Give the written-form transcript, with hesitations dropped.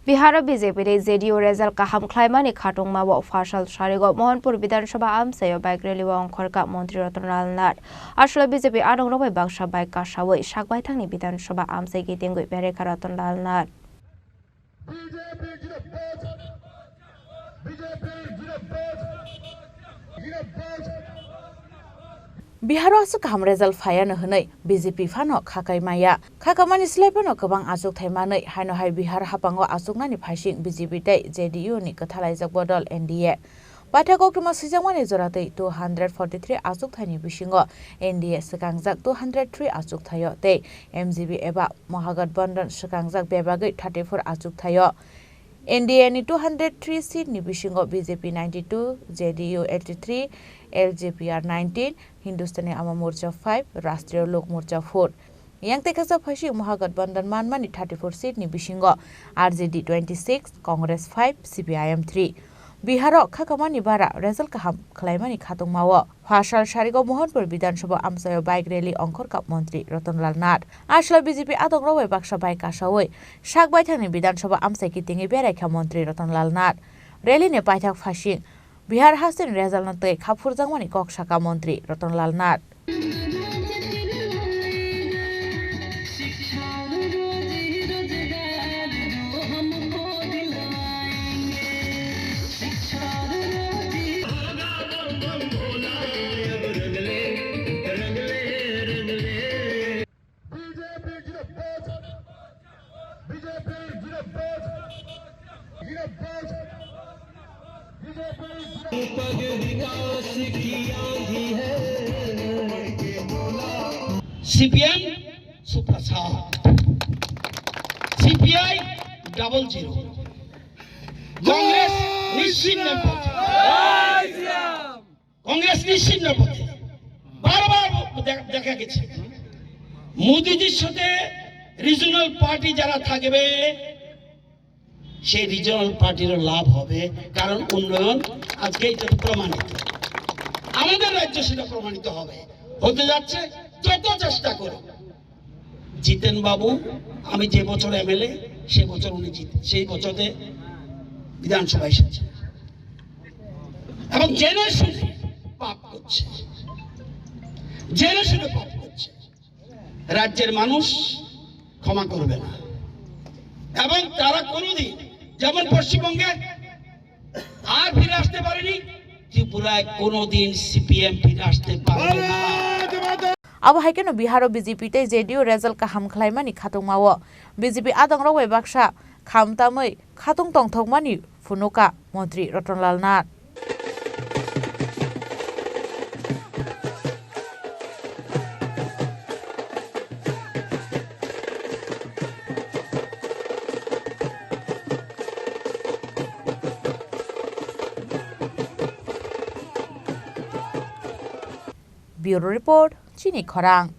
Biharo BJP JDU Result Kaham Khlaimani Khatungmao Phasal Sarigo Mohanpur Bidhan Sabha Amchaio wngkhorkha Mantri Ratan Lal Nath Asla BJP Adongrok Baksa Kasawi Baithangni Bidhan Sabha Amchai Kitingwi Beraikha Ratan Lal Nath Biharo Kaham Result Fayano Hunay BJP Fano Khakaimaya Khakamani Slepano Kabang Azuk Thaimani Hano Hai Bihar Hapango Azuknani Phashing BJP Day JDU ni Kathalaiza Bodol NDA Baithangni Sijamani Zorate 243 Azuk Thani Bishingo NDA Sekangjak 203 Azuk Thayo Te MGB Eba Mahagabandhan Sekangjak Bebagay 34 Azuk Thayo NDA ni 203 seat ni Bishingo BJP 92 JDU 83 LJPR 19 Hindustani Amma Morcha 5 Rashtriya Lok Morcha 4 Yang tekasa phashi Mahagabandhan Manmani 34 seat ni Bishingo RJD 26 Congress 5 CPIM 3 Biharo Khakamani bara Result Kaham Khlaimani Khatungmao Phasal Sarigo Mohanpur Bidhan Sabha Amchaio bike rally wngkhorkha Mantri Ratan Lal Nath Asla BJP Adongrok Baksa Kasawi Baithangni Bidhan Sabha Amchai Kitingwi Beraikha Mantri Ratan Lal Nath rally ne paithak phashing Bihar Hasin Resultni Khapurjangmani Koksaka Mantri Ratan Lal Nath CPM Phasal CPI 00 Congress নিশ্চিন্ন পথে কংগ্রেস নিশ্চিন্ন পথে বারবার দেখা গেছে মোদিজির সাথে regional party যারা থাকবে সেই রিজিওনাল পার্টির লাভ হবে কারণ উন্নয়ন আজকে এটা প্রমাণিত আমাদের রাজ্য সেটা প্রমাণিত হবে হতে যাচ্ছে যত চেষ্টা করো জিতেন বাবু আমি যে বছর এমএলএ সেই বছর উনি সেই বছরে বিধানসভায় এসেছে এবং জেনে শুনে পাপ করছে রাজ্যের মানুষ ক্ষমা করবে না এবং তারা কোনোদিন যেমন পশ্চিমবঙ্গে আর ফিরে আসতে পারেনি ত্রিপুরায় কোনোদিন সিপিএম ফিরে আসতে পারবে না Abo haikeno Biharo BJP te JDU Result Kaham Khlaimani Khatungmao BJP Adongrok Baksa Khamtamwi Khatongthokmani Phunukha Mantri Ratan Lal Nath Bureau Report Chini Khorang